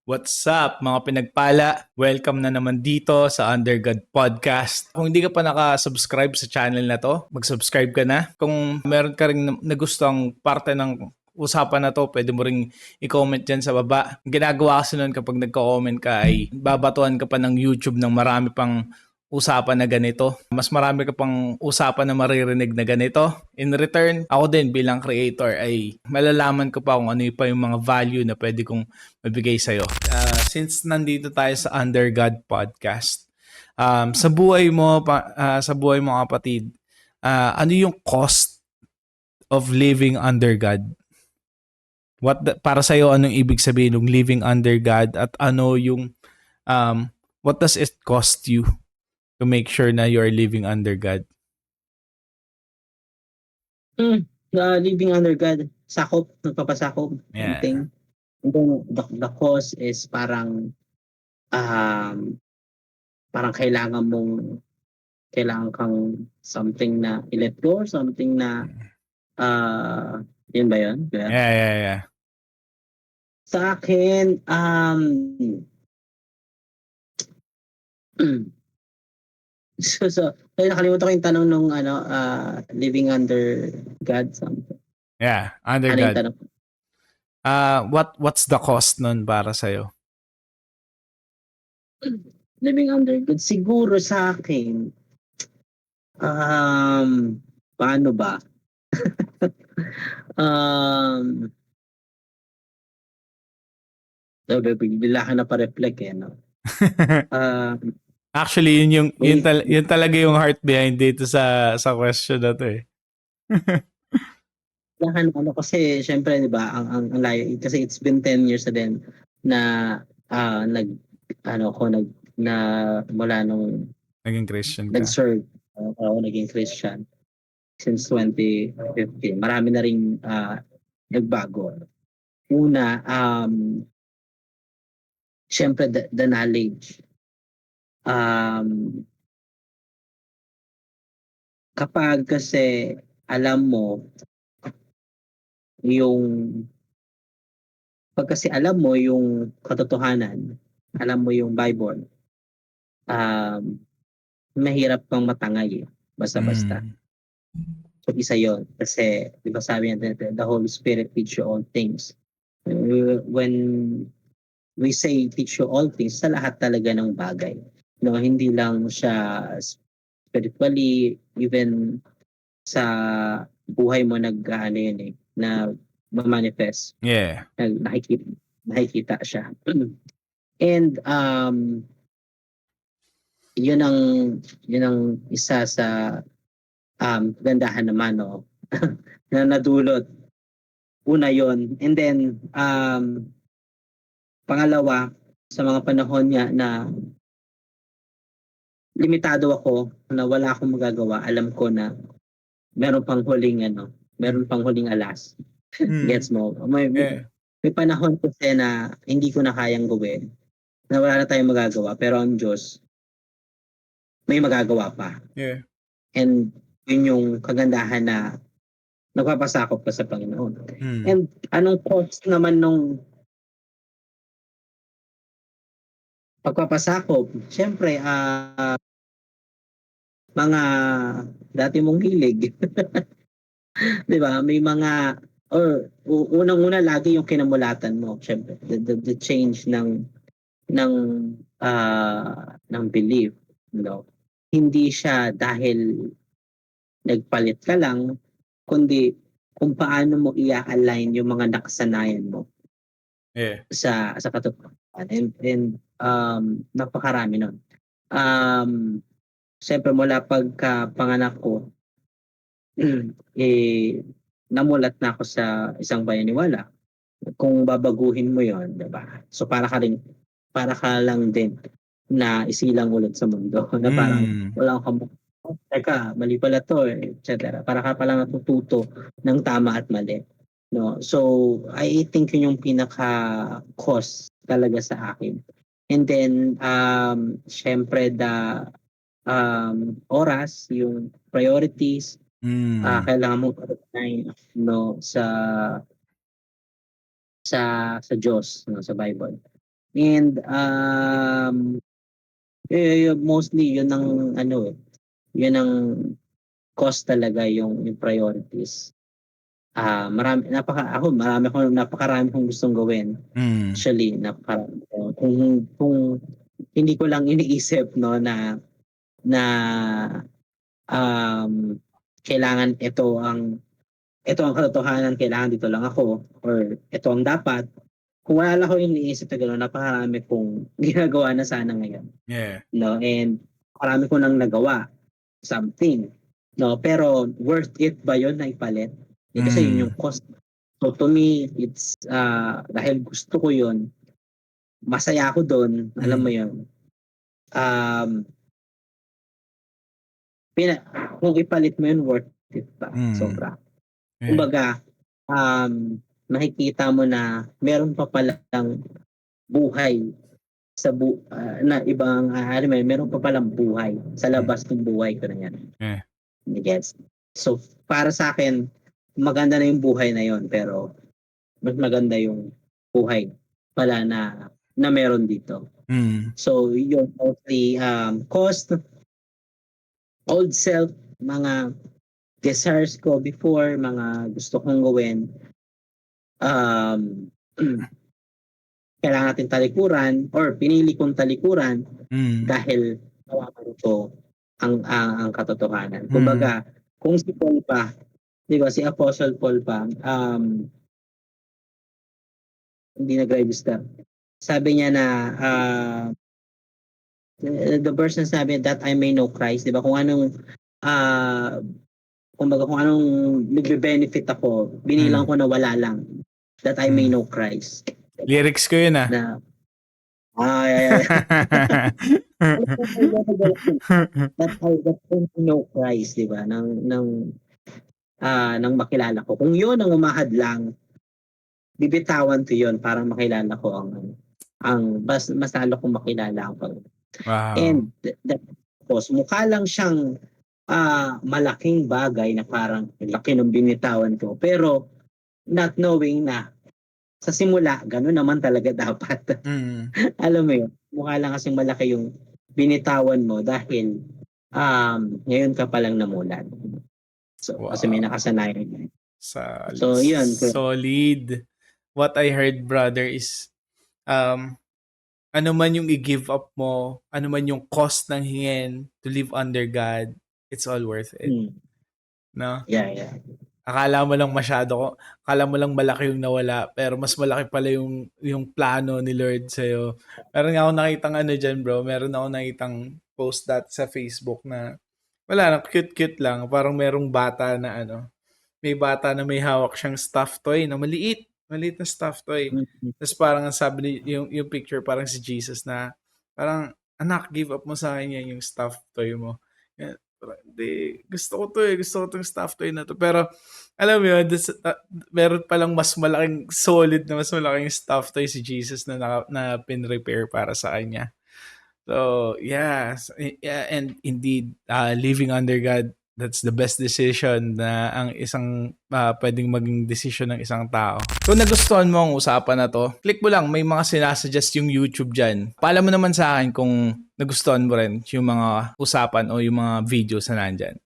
What's up mga pinagpala? Welcome na naman dito sa Under God Podcast. Kung hindi ka pa naka-subscribe sa channel na to, mag-subscribe ka na. Kung meron ka rin nagustuhang parte ng usapan na to, pwede mo ring i-comment dyan sa baba. Ang ginagawa kasi nun kapag nagko-comment ka ay babatuan ka pa ng YouTube ng marami pang usapan na ganito. Mas marami ka pang usapan na maririnig na ganito. In return, ako din bilang creator ay malalaman ko pa kung ano pa yung mga value na pwede kong mabigay sa'yo. Since nandito tayo sa Under God Podcast, sa buhay mo, kapatid, ano yung cost of living under God? Para sa'yo, anong ibig sabihin ng living under God at ano yung what does it cost you to make sure na you are living under God? Living under God, sakop, nagpapasakop, Yeah. anything. And then the cause is parang kailangan kang something na i-let go, something na yun ba yun? Yeah. Sa akin, so nakalimutan ko yung tanong nung living under God something. Yeah, under Ano yung God. tanong? What's the cost nun para sa'yo? Living under God, siguro sa akin, paano ba? Bigla ka na pa-reflect no? Actually, yun talaga yung heart behind dito sa question na to eh. Kasi syempre 'di ba ang layo kasi it's been 10 years na din na na mula nung Naging Christian ka. nag-serve ako naging Christian since 2015. Marami na ring nagbago. Una, syempre the knowledge. Kapag kasi alam mo yung katotohanan, alam mo yung Bible, mahirap kang matangay basta-basta. So isa yon kasi di ba sabi natin the Holy Spirit teach you all things. When we say teach you all things, sa lahat talaga ng bagay. No, hindi lang siya spiritually, even sa buhay mo nag-ano yun na ma-manifest. Yeah. Nakikita siya. And yun ang isa sa gandahan naman na nadulot. Una yon. And then pangalawa, sa mga panahon niya na limitado ako, na wala akong magagawa, alam ko na meron pang huling alas. Gets mo? May panahon kasi na hindi ko na kayang gawin, na wala na tayong magagawa, pero ang Diyos may magagawa pa. Yeah. And yun yung kagandahan na nagpapasakop ka sa Panginoon. And anong cost naman nung pagpapasakop? Siyempre, mga dati mong hilig. Di ba? May mga, or unang-una lagi yung kinamulatan mo. Siyempre, the change ng belief. No? Hindi siya dahil nagpalit ka lang, kundi kung paano mo i-align yung mga nakasanayan mo sa katotohanan. And napakarami nun. Siyempre mula pagkapanganak ko, namulat na ako sa isang bayaniwala. Kung babaguhin mo yon, diba? So para ka lang din na isilang ulit sa mundo na parang wala kang teka, mali pala to etc. Para ka palang natututo ng tama at mali. No? So, I think yun yung pinaka-cause talaga sa akin. And then, syempre, the oras, yung priorities, kailangan mong sa Diyos, sa Bible. And mostly yun ang ano, yun ang cost talaga yung priorities. Napakarami kong gustong gawin. Actually, napakarami ko. Kung hindi ko lang iniisip no na kailangan ito ang katotohanan, kailangan dito lang ako, or ito ang dapat. Kung wala lang ako iniisip na gano'n, napakarami kong ginagawa na sana ngayon. Yeah. No? And marami ko nang nagawa something. No? Pero worth it ba yun na ipalit? Kasi yun yung cost. So to me, it's dahil gusto ko yun, masaya ako doon, alam mo yun. Kung ipalit mo yun, worth it ba? Sobra. Yeah. Kumbaga, nakikita mo na meron pa palang buhay na ibang meron pa palang buhay sa labas ng buhay ko na yan. Yeah. Gets? So para sa akin, maganda na yung buhay na yon, pero mas maganda yung buhay pala na meron dito. So yun, mostly cost, old self, mga desires ko before, mga gusto kong gawin, kailangan natin talikuran or pinili kong talikuran dahil malaman ko ang katotohanan. Kumbaga, kung si Paul pa, di ba, si Apostle Paul pa, hindi nag-register. Sabi niya na the verse na sabi that I may know Christ, di ba? Kung anong nagbe-benefit ako, binilang ko na wala lang. That I may know Christ. Lyrics ko yun ah. That I know Christ, di ba? Nang makilala ko. Kung yun ang umahadlang, bibitawan ko yun para makilala ko ang mas lalo kong makilala ang Panginoon. Wow. And tapos mukha lang siyang malaking bagay na parang laki ng binitawan ko, pero not knowing na sa simula gano'n naman talaga dapat. Alam mo yun, mukha lang kasing malaki yung binitawan mo dahil ngayon ka palang namulat. So kasi may nakasanayan. So yun. Solid. What I heard, brother, is ano man yung i-give up mo, ano man yung cost ng hingin to live under God, it's all worth it. No? Yeah. Akala mo lang malaki yung nawala, pero mas malaki pala yung plano ni Lord sa'yo. Meron nga ako nakitang dyan, bro. Meron ako nakitang post that sa Facebook na wala, cute-cute lang. Parang merong bata na may bata na may hawak siyang stuffed toy na maliit na stuffed toy. Tapos parang sabi yung picture, parang si Jesus na parang, anak, give up mo sa akin yan, yung stuffed toy mo. Hindi, gusto ko tong stuffed toy na to. Pero alam mo yun, meron palang mas malaking solid na mas malaking stuffed toy si Jesus na pin-repair para sa kanya. So yeah, and indeed, living under God, that's the best decision na ang isang pwedeng maging decision ng isang tao. Kung nagustuhan mo ang usapan na to, click mo lang, may mga sinasuggest yung YouTube dyan. Paalam mo naman sa akin kung nagustuhan mo rin yung mga usapan o yung mga videos na nandyan.